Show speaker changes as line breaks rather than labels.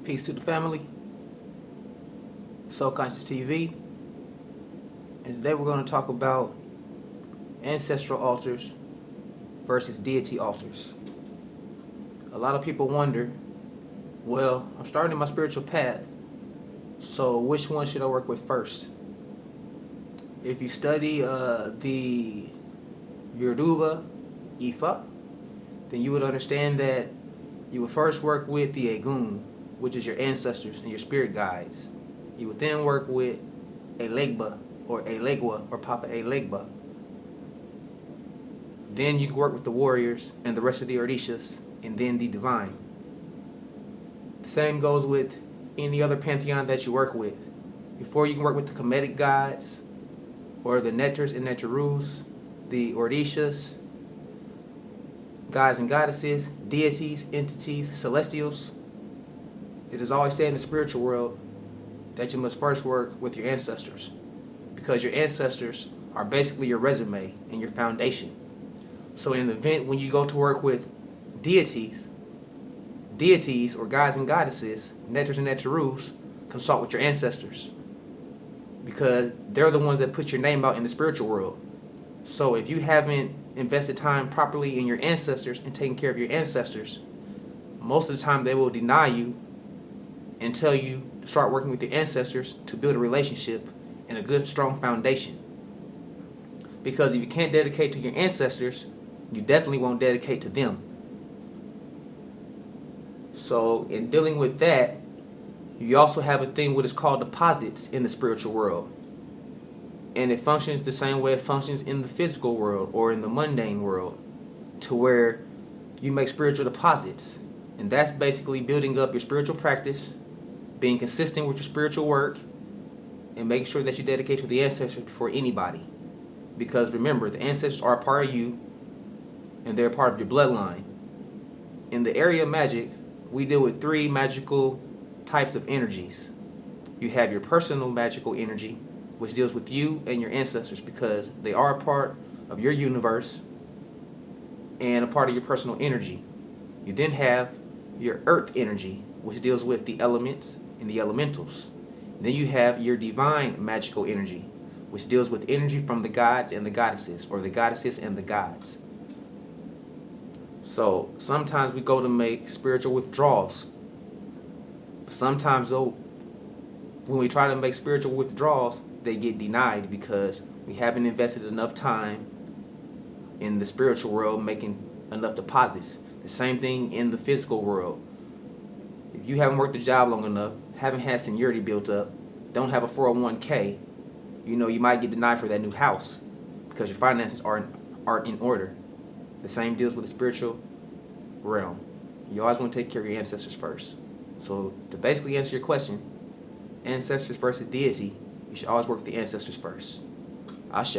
Peace to the family. Soul Conscious TV. And today we're going to talk about ancestral altars versus deity altars. A lot of people wonder, well, I'm starting my spiritual path, so which one should I work with first? If you study the Yoruba Ifa, then you would understand that you would first work with the Egun, which is your ancestors and your spirit guides. You would then work with Elegba or Elegua or Papa Elegba. Then you can work with the warriors and the rest of the Orishas, and then the divine. The same goes with any other pantheon that you work with. Before you can work with the Kemetic gods, or the Neters and Neterus, the Orishas, gods and goddesses, deities, entities, celestials. It is always said in the spiritual world that you must first work with your ancestors, because your ancestors are basically your resume and your foundation. So in the event when you go to work with deities or gods and goddesses, Neters and Neterus, consult with your ancestors, because they're the ones that put your name out in the spiritual world. So if you haven't invested time properly in your ancestors and taking care of your ancestors, most of the time they will deny you and tell you to start working with your ancestors to build a relationship and a good strong foundation. Because if you can't dedicate to your ancestors, you definitely won't dedicate to them. So in dealing with that, you also have a thing what is called deposits in the spiritual world. And it functions the same way it functions in the physical world or in the mundane world, to where you make spiritual deposits. And that's basically building up your spiritual practice, being consistent with your spiritual work, and making sure that you dedicate to the ancestors before anybody. Because remember, the ancestors are a part of you, and they're a part of your bloodline. In the area of magic, we deal with 3 magical types of energies. You have your personal magical energy, which deals with you and your ancestors, because they are a part of your universe and a part of your personal energy. You then have your earth energy, which deals with the elements and the elementals. Then you have your divine magical energy, which deals with energy from the gods and the goddesses, or the goddesses and the gods. So sometimes we go to make spiritual withdrawals. Sometimes though, when we try to make spiritual withdrawals, they get denied because we haven't invested enough time in the spiritual world making enough deposits. The same thing in the physical world. If you haven't worked a job long enough, haven't had seniority built up, don't have a 401k, you might get denied for that new house because your finances aren't in order. The same deals with the spiritual realm. You always want to take care of your ancestors first. So to basically answer your question, ancestors versus deity, you should always work with the ancestors first. Ashe.